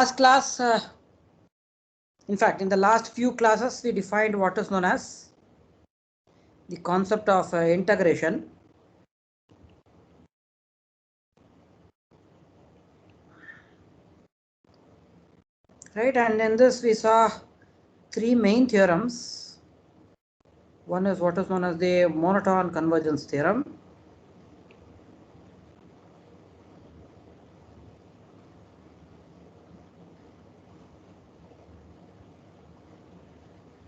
class, in fact, in the last few classes, we defined what is known as the concept of integration. Right, and in this we saw three main theorems. One is what is known as the monotone convergence theorem.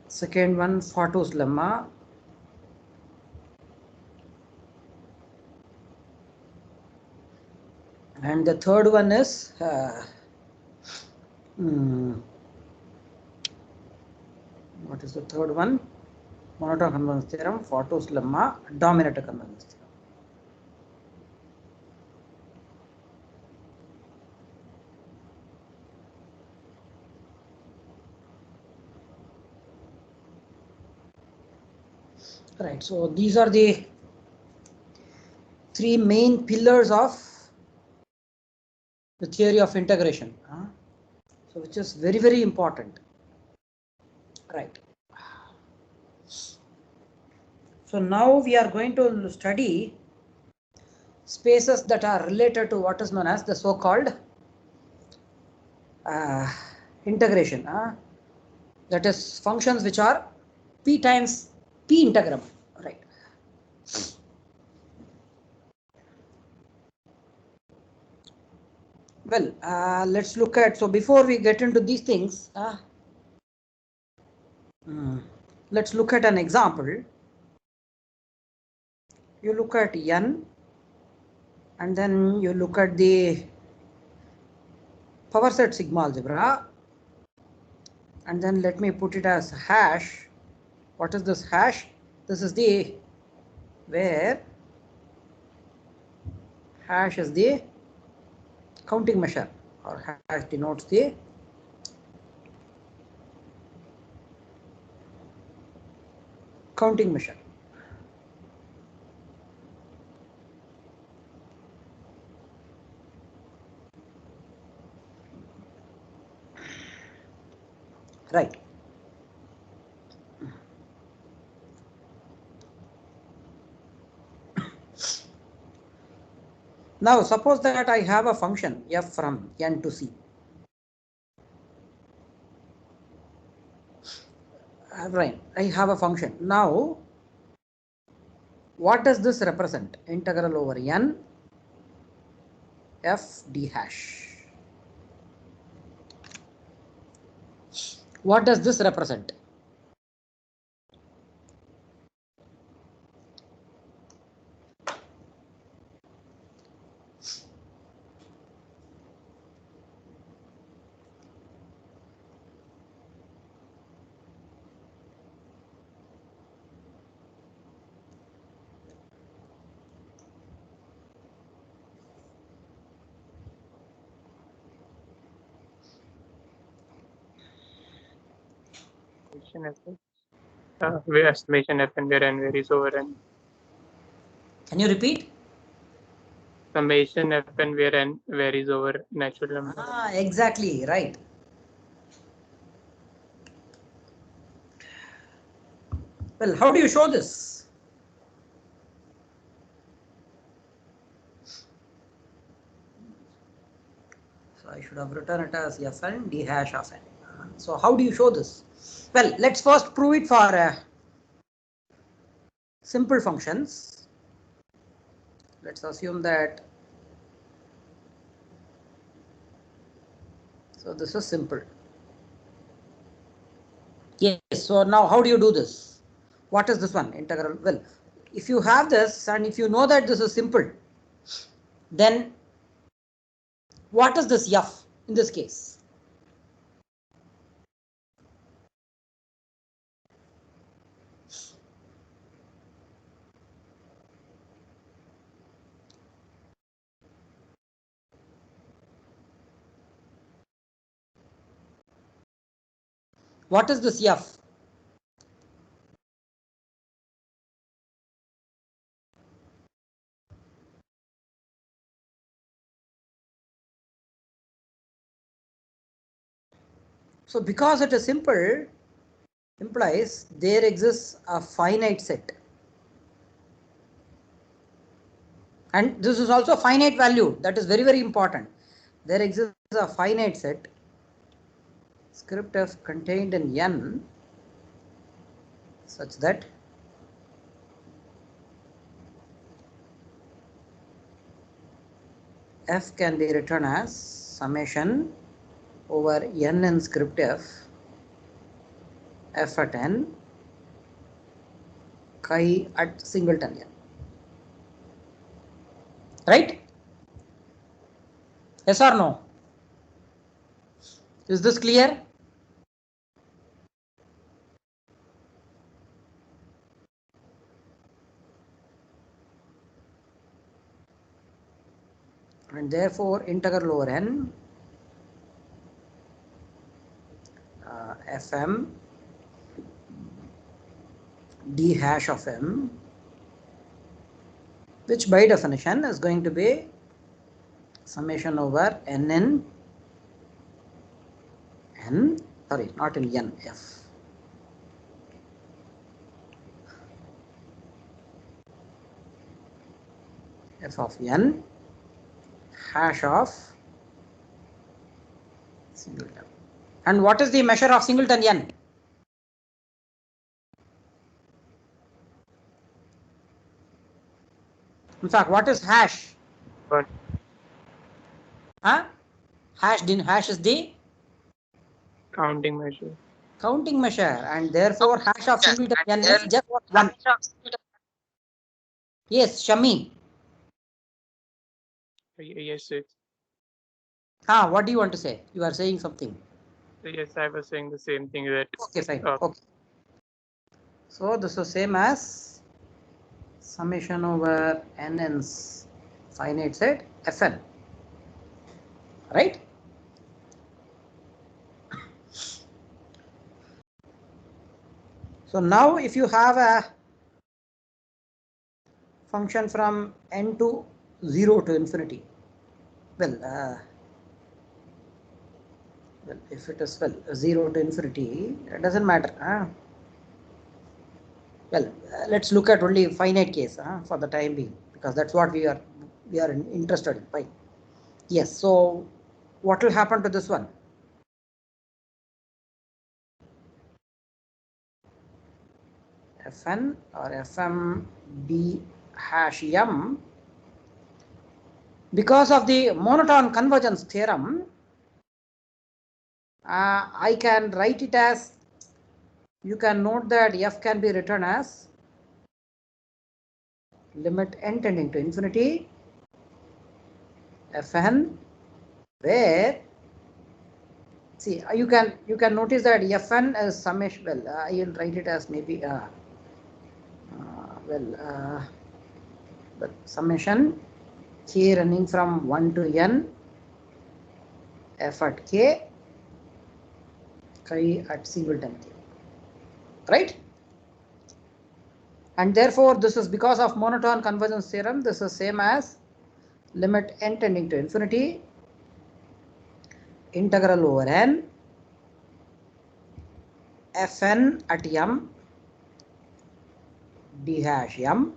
Second one, Fato's lemma. And the third one is what is the third one? Monotone convergence theorem, Fato's lemma, dominator convergence theorem. Right, so these are the three main pillars of the theory of integration, so which is very, very important. Right. So now we are going to study spaces that are related to what is known as the so-called integration. That is functions which are p times p integrable. Right. Well, let's look at, so before we get into these things, let's look at an example. You look at n, and then you look at the power set sigma algebra, and then let me put it as hash. What is this hash? This is the where hash is the counting measure, or hash denotes the counting measure. Right. Now suppose that I have a function f from n to c. Right, I have a function. Now what does this represent? Integral over n f d hash. What does this represent? Where estimation fn where n varies over n. Can you repeat? Summation fn where n varies over natural number. Exactly, right. Well, how do you show this? So I should have written it as fn d hash of n. So how do you show this? Well, let's first prove it for simple functions. Let's assume that, so this is simple. Yes, so now how do you do this? What is this one? Integral. Well, if you have this and if you know that this is simple, then what is this f in this case? What is this f? So because it is simple, implies there exists a finite set. And this is also finite value. That is very, very important. There exists a finite set, script f contained in n, such that f can be written as summation over n in script f at n chi at singleton n. Right? Yes or no? Is this clear? And therefore integral over n fm d hash of m, which by definition is going to be summation over n in n, sorry, not in n, f of n hash of singleton. And what is the measure of singleton n? In fact, what is hash? One. Huh? Hash is the Counting measure. Counting measure, and therefore hash of singleton n is just 1. Yes, Shami. Yes, it's. What do you want to say? You are saying something. Yes, I was saying the same thing that. Okay, fine. Okay. So this is same as summation over n's finite set fn. Right? So now if you have a function from n to 0 to infinity, well, if it is 0 to infinity, it doesn't matter. Well, let's look at only finite case for the time being, because that's what we are interested in. Fine. Yes. So what will happen to this one? Fn or fm d hash m, because of the monotone convergence theorem, I can write it as, you can note that f can be written as limit n tending to infinity fn, where, see, you can notice that fn is summation. Well, I will write it as maybe but summation k running from 1 to n f at k chi at singleton k. Right? And therefore this is because of monotone convergence theorem. This is same as limit n tending to infinity integral over n fn at m d hash m.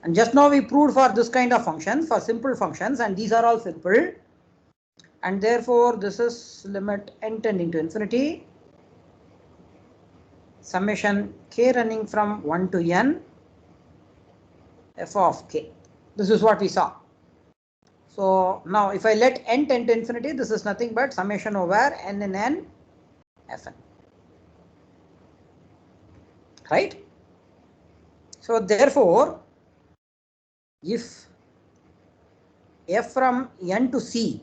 And just now we proved for this kind of functions, for simple functions, and these are all simple. And therefore this is limit n tending to infinity summation k running from 1 to n f of k. This is what we saw. So now if I let n tend to infinity, this is nothing but summation over n in n fn. Right? So therefore, if f from n to c,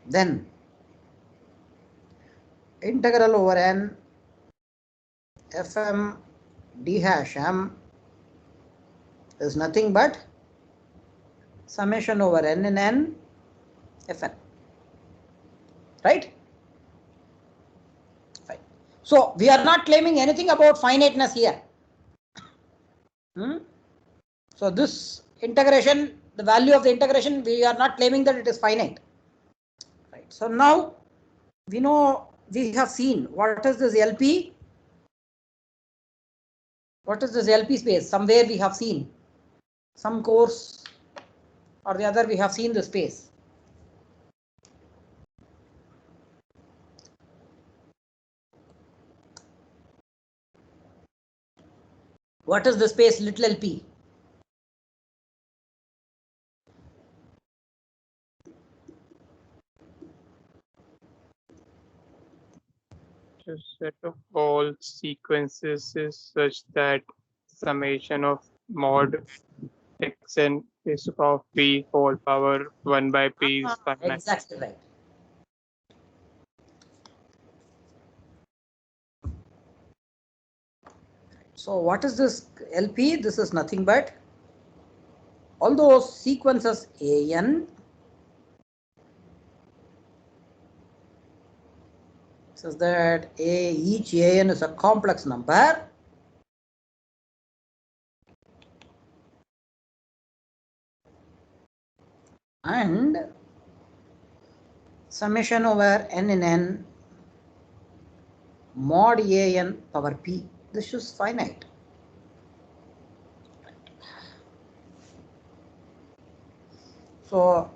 then integral over n fm d hash m is nothing but summation over n in n fn. Right? Fine. So we are not claiming anything about finiteness here. So this integration, the value of the integration, we are not claiming that it is finite. Right. So now we know, we have seen what is this LP? What is this LP space? Somewhere we have seen, some course or the other we have seen the space. What is the space little LP? A set of all sequences is such that summation of mod xn is of p whole power 1 by p is finite. Exactly right. So what is this LP? This is nothing but all those sequences AN says that each AN is a complex number. And summation over n in n mod AN power p. This is finite. So,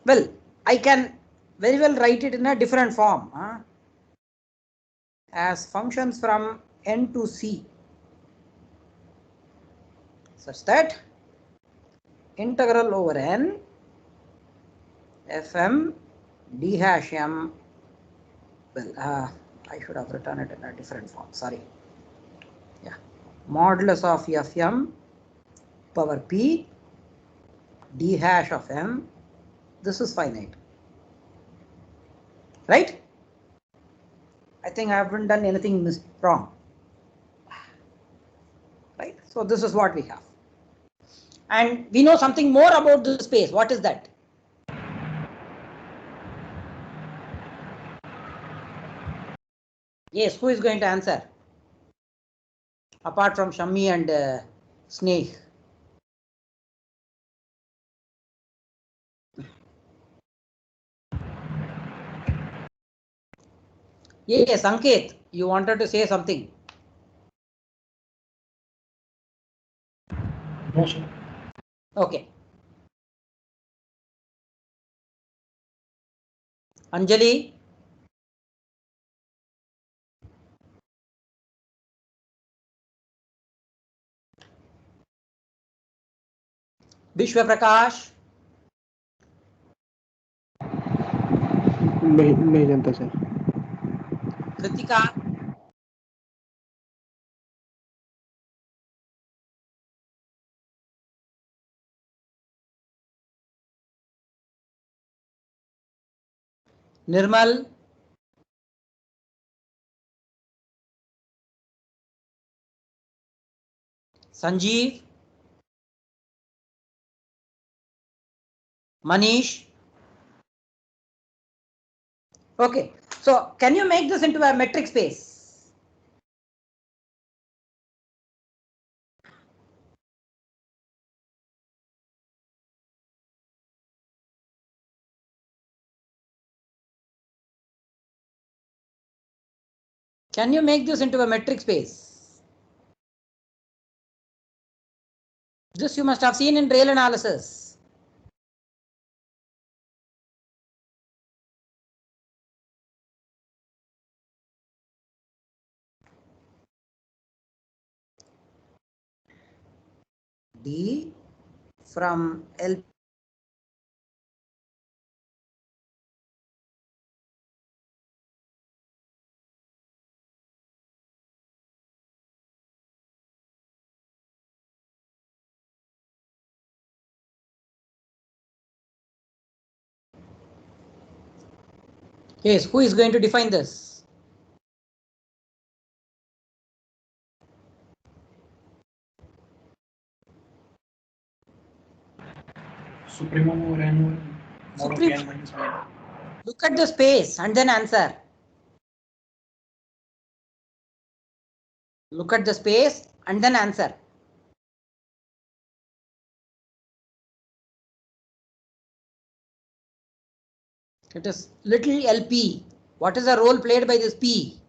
well, I can very well write it in a different form, as functions from n to c, such that integral over n fm d hash m, well, I should have written it in a different form, sorry. Yeah, modulus of fm power p d hash of m, this is finite, right? I think I haven't done anything wrong, right? So this is what we have. And we know something more about the space. What is that? Yes, who is going to answer? Apart from Shammi and Sneh. Yes, Sanket, you wanted to say something. No, sir. Okay. Anjali? Vishwa Prakash? नहीं जानता sir. Kritika? Nirmal? Sanjeev? Manish? Okay. So can you make this into a metric space? Can you make this into a metric space? This you must have seen in real analysis. D from L. Yes, who is going to define this? Supremum over n over mod of Supreme. n minus 1. Look at the space and then answer. Look at the space and then answer. It is little LP. What is the role played by this P?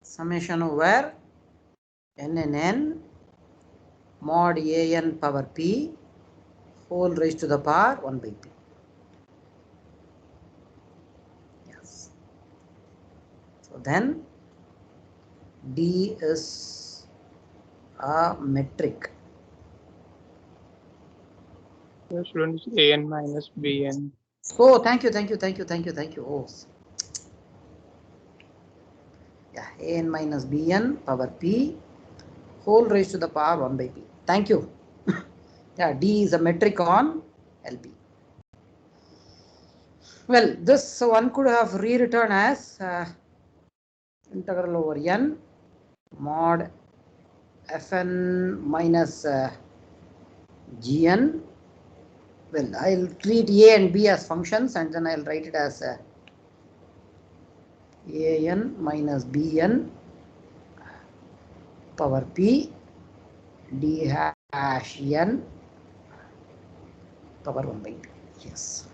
Summation over n mod an power p whole raised to the power 1 by p. Yes. So then D is a metric. The student is an minus bn. Oh, thank you. Oh. Yeah, an minus bn power p whole raised to the power 1 by p. Thank you. Yeah, D is a metric on LP. Well, this one could have rewritten as integral over n mod fn minus gn. Well, I'll treat a and b as functions, and then I'll write it as an minus bn power p d hash n power 1 by p. Yes.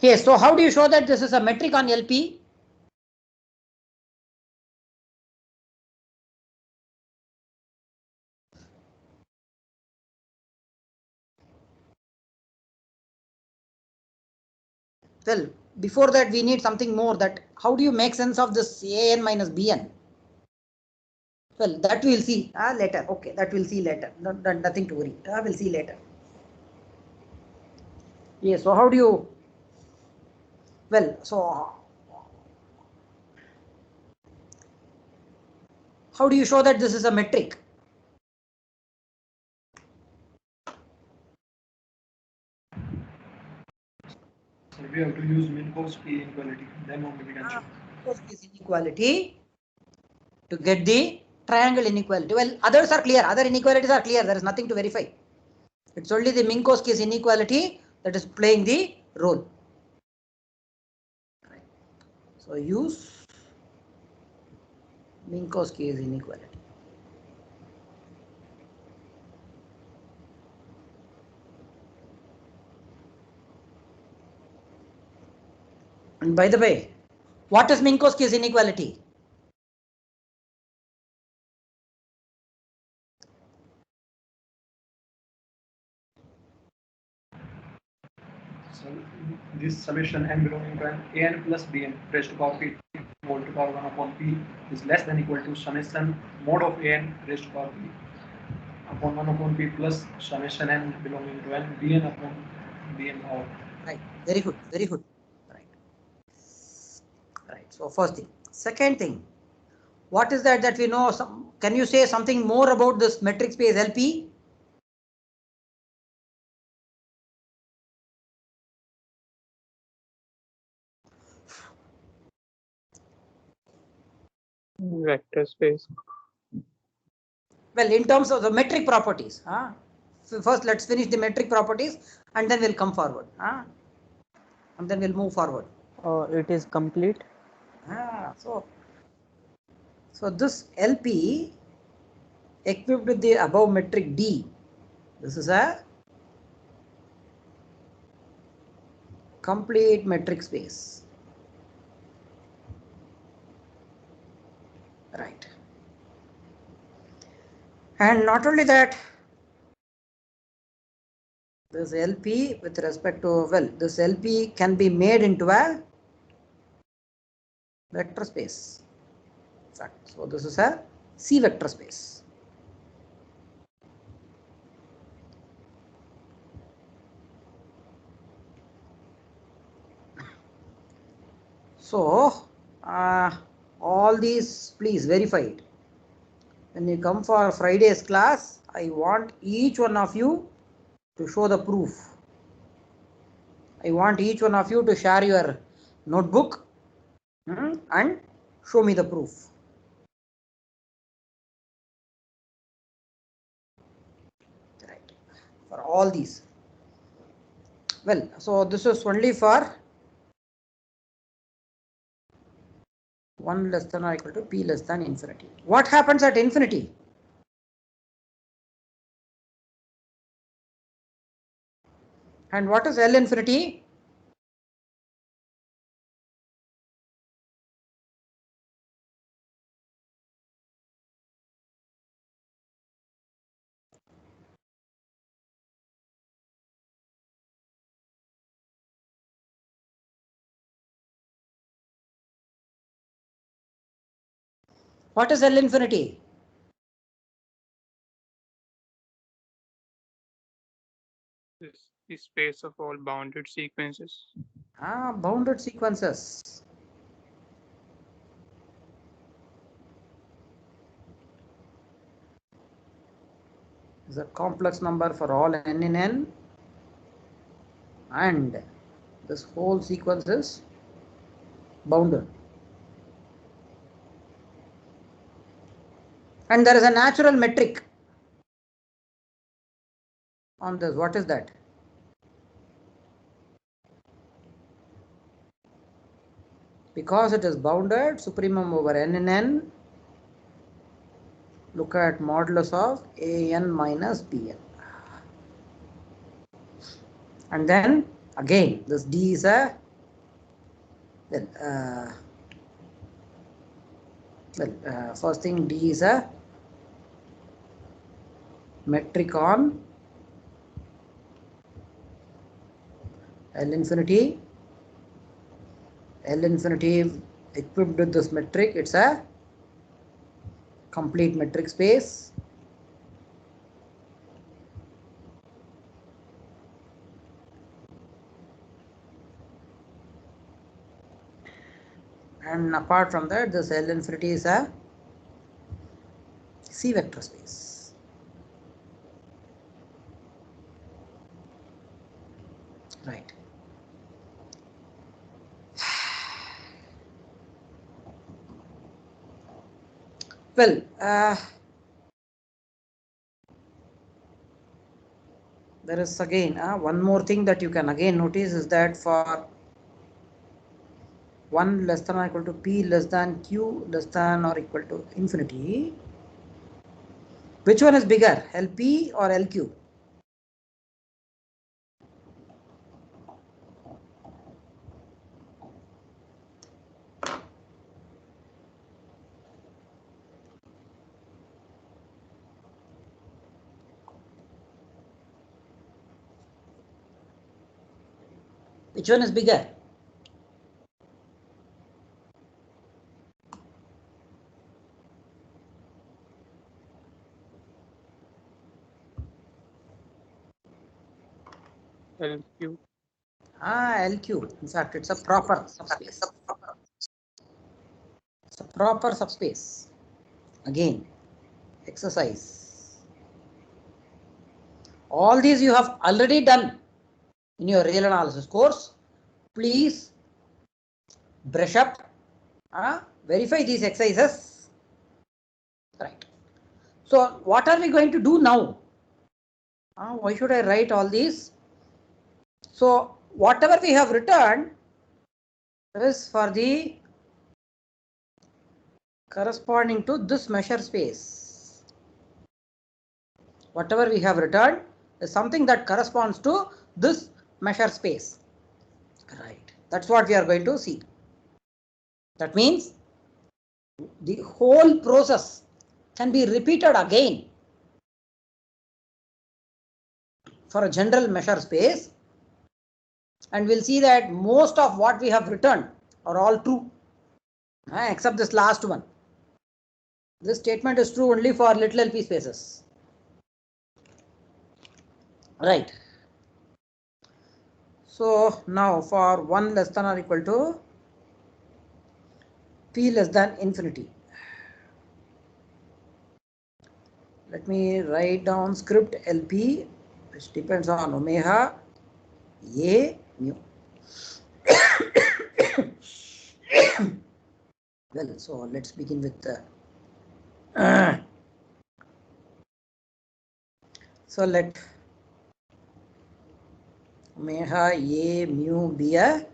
Yes. So how do you show that this is a metric on LP? Well, before that we need something more. That how do you make sense of this an minus bn? Well, that we'll see later. Okay, that we'll see later. Nothing to worry. We'll see later. Yes. So how do you? Well, so how do you show that this is a metric? So we have to use Minkowski inequality. Then only we can show. Minkowski inequality to get the triangle inequality. Well, others are clear. Other inequalities are clear. There is nothing to verify. It's only the Minkowski inequality that is playing the role. So use Minkowski inequality. And by the way, what is Minkowski's inequality? So this summation n belonging to an plus bn raised to power p whole to power 1 upon p is less than equal to summation mod of an raised to power p upon 1 upon p plus summation n belonging to n bn upon bn power. Right. Very good. Very good. Right. Right. So first thing. Second thing. What is that we know? Can you say something more about this metric space LP? Vector space. Well, in terms of the metric properties. So first, let's finish the metric properties and then we'll come forward. And then we'll move forward. It is complete. So this LP equipped with the above metric D. This is a complete metric space. Right. And not only that, this LP with respect to, well, this LP can be made into a vector space. So this is a C vector space. So all these please verify it. When you come for Friday's class, I want each one of you to show the proof. I want each one of you to share your notebook and show me the proof. Right. For all these. Well, so this is only for 1 less than or equal to p less than infinity. What happens at infinity? And what is L infinity? What is L infinity? This is the space of all bounded sequences. Bounded sequences. Is a complex number for all n in n, and this whole sequence is bounded. And there is a natural metric on this. What is that? Because it is bounded, supremum over n in n, look at modulus of an minus bn. And then again, this d is a first thing, d is a metric on L infinity. L infinity equipped with this metric, it's a complete metric space. And apart from that, this L infinity is a C vector space. Right. Well, there is again one more thing that you can again notice is that for 1 less than or equal to p less than q less than or equal to infinity, which one is bigger, LP or LQ? Which one is bigger? LQ. LQ. In fact, it's a proper subspace. It's a proper subspace. Again, exercise. All these you have already done in your real analysis course. Please brush up, verify these exercises. Right. So what are we going to do now? Why should I write all these? So whatever we have written is for the corresponding to this measure space. Whatever we have written is something that corresponds to this measure space. Right. That's what we are going to see. That means the whole process can be repeated again for a general measure space, and we'll see that most of what we have written are all true, except this last one. This statement is true only for little LP spaces. Right. So now for 1 less than or equal to p less than infinity. Let me write down script LP, which depends on omega A mu. Well, so let's begin with so let omega A mu be a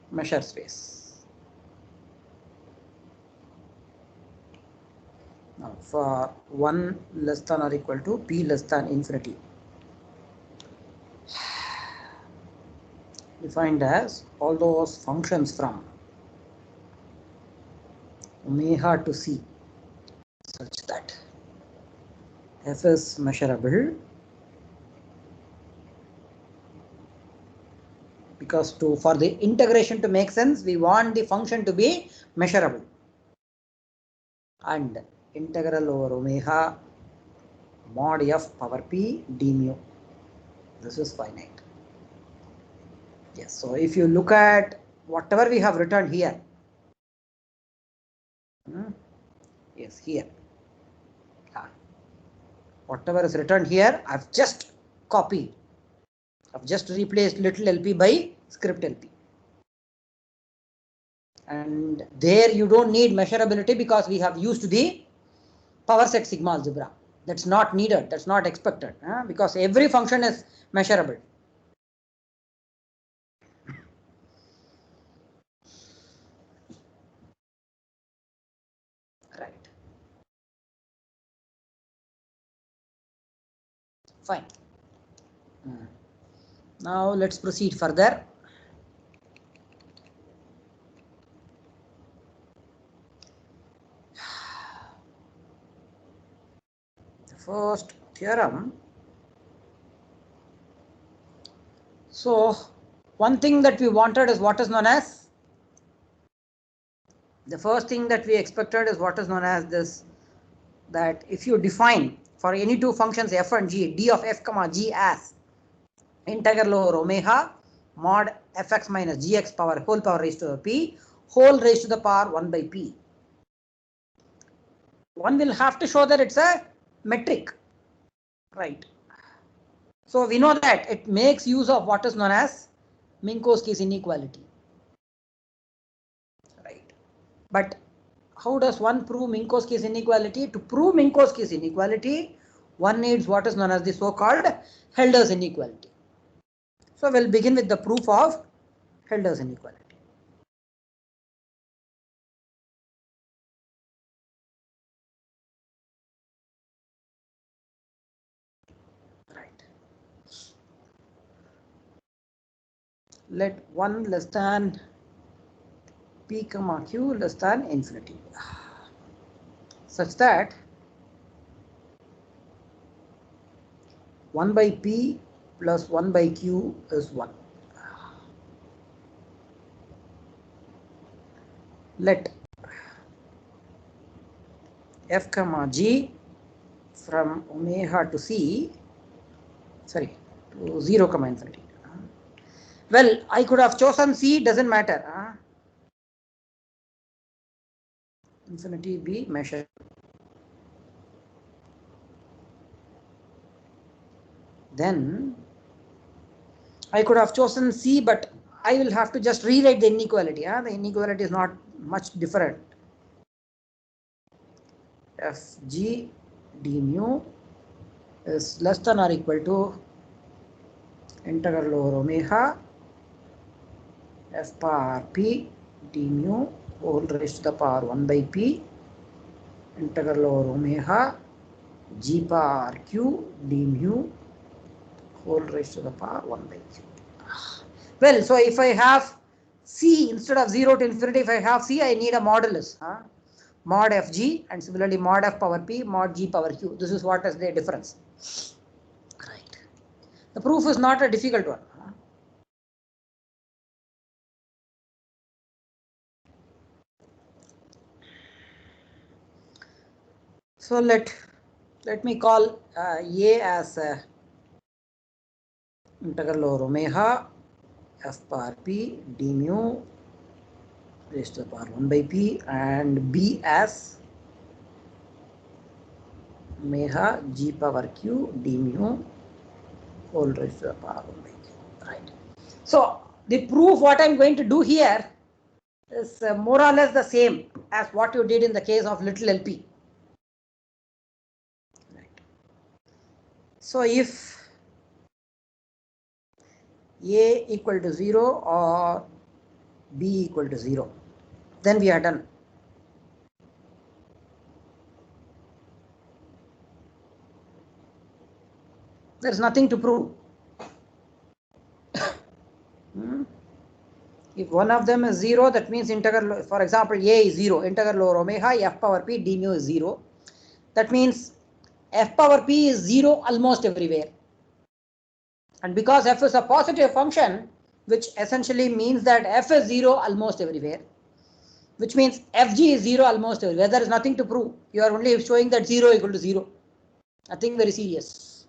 measure space. Now for 1 less than or equal to p less than infinity. defined as all those functions from omega to c such that f is measurable, because for the integration to make sense, we want the function to be measurable, and integral over omega mod f power p d mu. This is finite. Yes, so if you look at whatever we have written here, yes, here, whatever is written here, I've just copied. I've just replaced little LP by script LP. And there you don't need measurability because we have used the power set sigma algebra. That's not needed, that's not expected, because every function is measurable. Right. Fine. Now let's proceed further. The first theorem. So one thing that we wanted is what is known as, the first thing that we expected is what is known as this, that if you define for any two functions f and g, d of f comma g as integral over omega mod fx minus gx power whole power raised to the p whole raised to the power 1 by p. One will have to show that it's a metric, right? So we know that it makes use of what is known as Minkowski's inequality, right? But how does one prove Minkowski's inequality? To prove Minkowski's inequality, one needs what is known as the so-called Hölder's inequality. So we'll begin with the proof of Hölder's inequality. Right. Let 1 less than p comma q less than infinity, such that 1 by p plus 1 by q is 1. Let f comma g from omega to c, sorry, to 0 comma infinity. Well, I could have chosen c, doesn't matter. Infinity be measured. Then I could have chosen c, but I will have to just rewrite the inequality. The inequality is not much different. Fg d mu is less than or equal to integral over omega f power p d mu whole raised to the power 1 by p integral over omega g power q d mu whole raised to the power 1 by q. Well, so if I have c instead of 0 to infinity, if I have c, I need a modulus. Mod fg, and similarly mod f power p mod g power q. This is what is the difference. Right. The proof is not a difficult one. So let me call a as integral over omega f power p d mu raised to the power 1 by p, and b as omega g power q d mu whole raised to the power 1 by q. Right. So the proof what I'm going to do here is more or less the same as what you did in the case of little LP. Right. So if a equal to 0 or b equal to 0, then we are done. There is nothing to prove. If one of them is 0, that means integral, for example, A is 0, integral over omega f power p d mu is 0. That means f power p is 0 almost everywhere. And because f is a positive function, which essentially means that f is 0 almost everywhere, which means fg is 0 almost everywhere. There is nothing to prove. You are only showing that 0 equal to 0. Nothing very serious.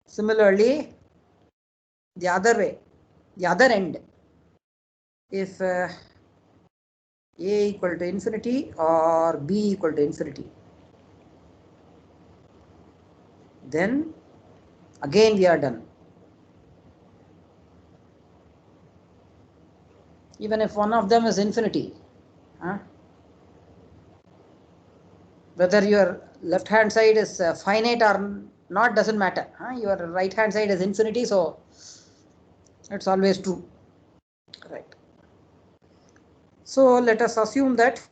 Similarly, the other way, the other end, if A equal to infinity or B equal to infinity, then again we are done. Even if one of them is infinity, whether your left hand side is finite or not doesn't matter. Your right hand side is infinity, so it's always true. Right. So let us assume that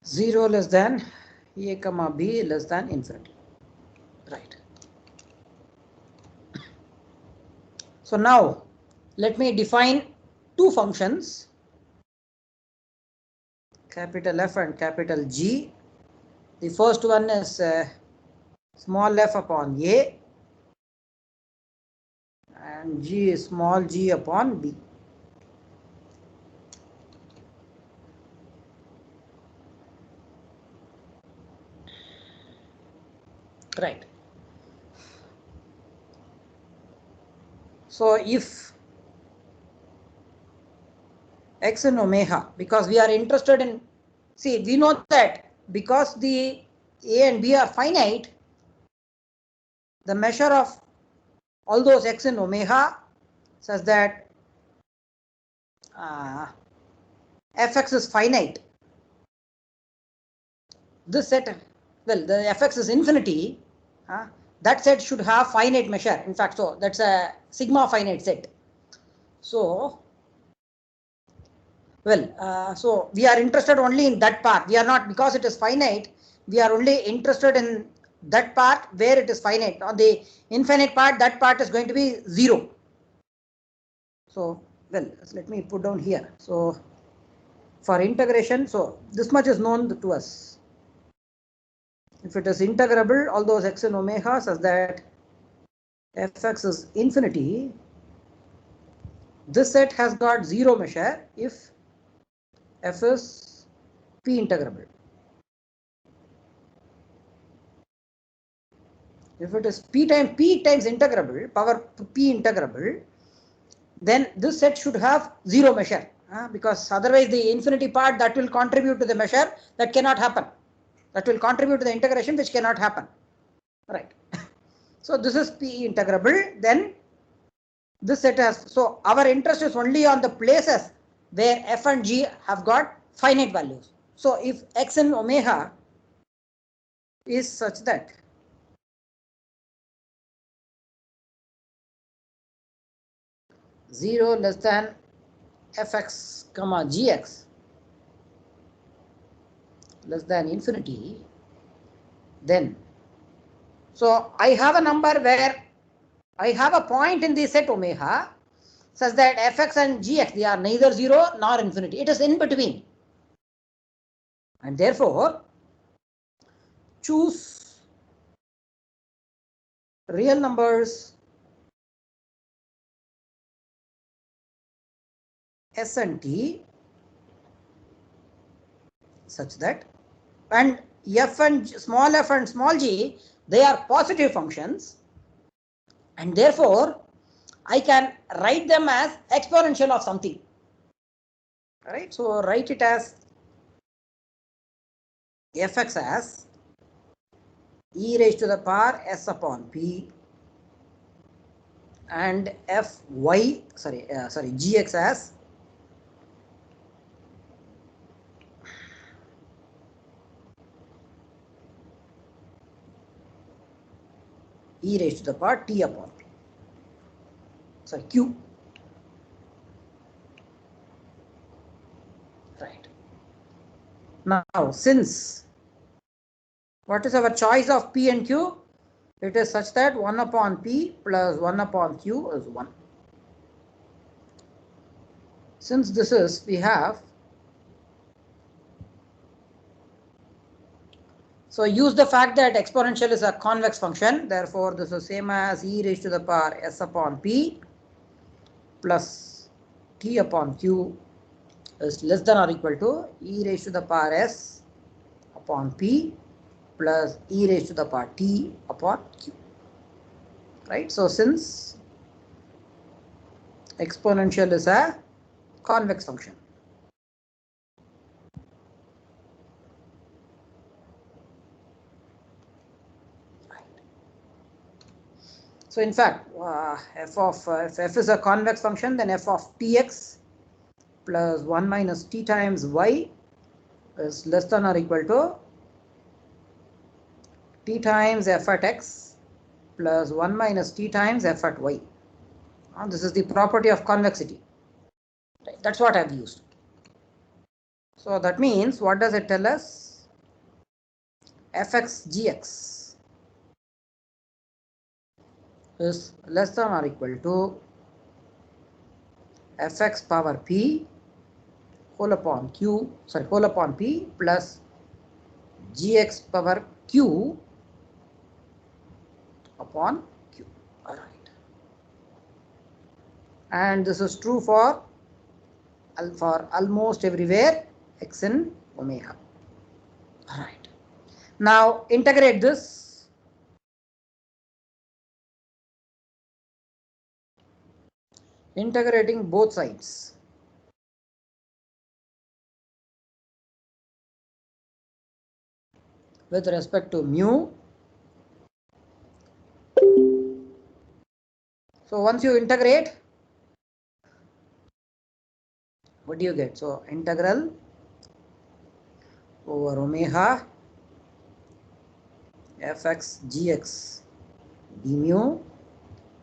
zero less than A comma B less than infinity. Right. So now let me define two functions, capital F and capital G. The first one is small f upon A and G is small g upon B. Right. So if x and omega, because we are interested in, see, we know that because the A and B are finite, the measure of all those x and omega such that fx is finite. This set, well, the fx is infinity. That set should have finite measure. In fact, so that's a sigma finite set. So, well, so we are interested only in that part. We are not, because it is finite, we are only interested in that part where it is finite. On the infinite part, that part is going to be 0. So, well, let me put down here. So, for integration, so this much is known to us. If it is integrable, all those x and omega such that fx is infinity, this set has got 0 measure if f is p integrable. If it is p times integrable, power p integrable, then this set should have 0 measure, because otherwise the infinity part that will contribute to the measure that cannot happen. That will contribute to the integration which cannot happen. Right. So this is p integrable, then this set has, so our interest is only on the places where f and g have got finite values. So if x and omega is such that zero less than fx comma gx less than infinity, then, so I have a number where I have a point in the set omega such that fx and gx, they are neither 0 nor infinity. It is in between. And therefore, choose real numbers s and t such that, and f and small g, they are positive functions, and therefore I can write them as exponential of something. Right? So write it as fx as e raised to the power s upon p, and gx as e raised to the power t upon p. Sorry, q. Right. Now, since what is our choice of P and Q? It is such that 1 upon P plus 1 upon Q is 1. Since this is, we have, so use the fact that exponential is a convex function, therefore this is same as e raised to the power s upon P plus T upon Q is less than or equal to e raised to the power s upon P plus e raised to the power T upon Q. Right? So since exponential is a convex function. Right. So in fact, if f is a convex function, then f of tx plus 1 minus t times y is less than or equal to t times f at x plus 1 minus t times f at y. This is the property of convexity. Right. That's what I've used. So that means, what does it tell us? Fx gx is less than or equal to fx power p whole upon p plus gx power q upon q. All right. And this is true for almost everywhere x in omega. All right. Now integrate this. Integrating both sides. With respect to mu. So once you integrate, what do you get? So integral over omega fx gx d mu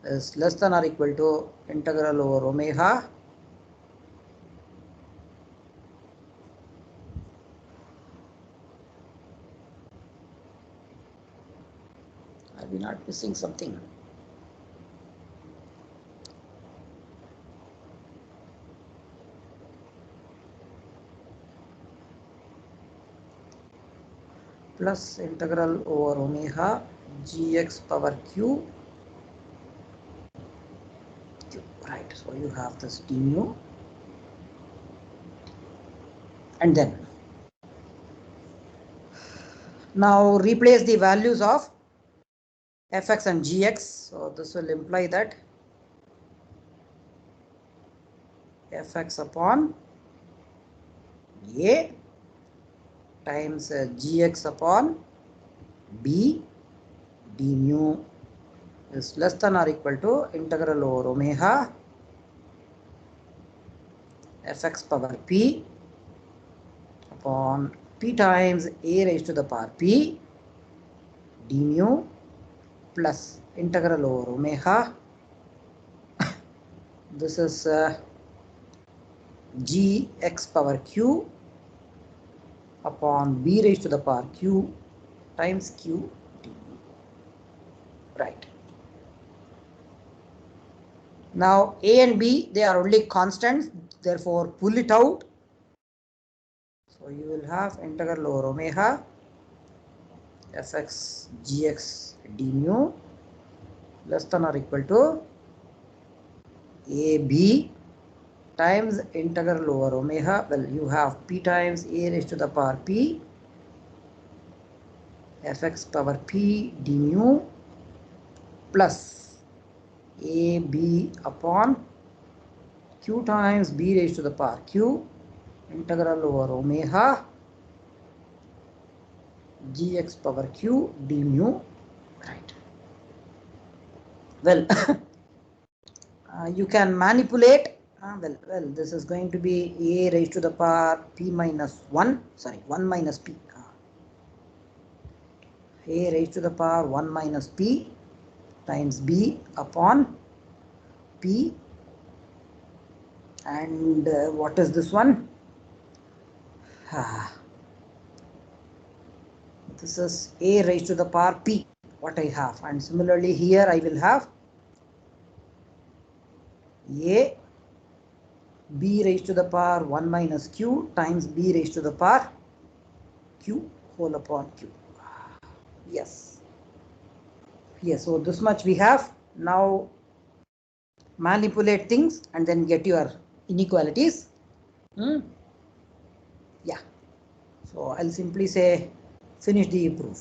is less than or equal to integral over omega are we not missing something? Plus integral over omega gx power q. Right, so you have this d mu, and then now replace the values of fx and gx. So this will imply that fx upon a times gx upon b d mu is less than or equal to integral over omega fx power p upon p times a raised to the power p d mu plus integral over omega. This is gx power q upon b raised to the power q times q d mu. Right. Now a and b, they are only constants, therefore pull it out. So you will have integral over omega fx gx d mu less than or equal to ab times integral over omega. Well, you have p times a raised to the power p fx power p d mu plus ab upon q times b raised to the power q integral over omega gx power q d mu. Right. Well, you can manipulate. Well, this is going to be a raised to the power p minus 1. Sorry, 1 minus p. A raised to the power 1 minus p times b upon p. And what is this one? This is a raised to the power p, what I have. And similarly here I will have a b raised to the power 1 minus q times b raised to the power q whole upon q. Yes. Yes, so this much we have. Now manipulate things and then get your inequalities. Yeah. So I'll simply say finish the proof.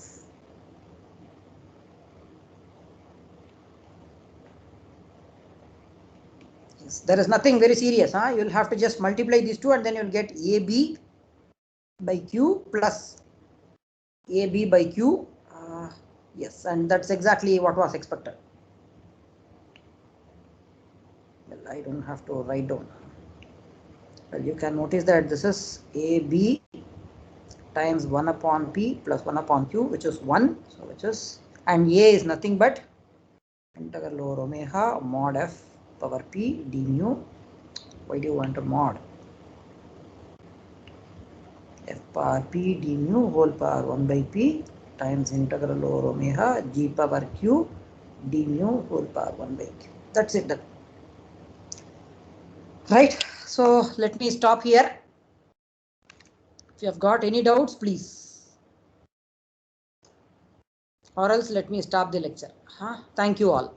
Yes, there is nothing very serious. You'll have to just multiply these two and then you'll get AB by Q plus AB by Q. Yes, and that's exactly what was expected. Well, I don't have to write down. Well, you can notice that this is AB times 1 upon P plus 1 upon Q, which is 1. So which is, and A is nothing but integral over omega mod F power P d mu. Why do you want a mod? F power P d mu whole power 1 by P times integral over omega G power Q d mu whole power 1 by Q. That's it. Right. So let me stop here. If you have got any doubts, please. Or else let me stop the lecture. Thank you all.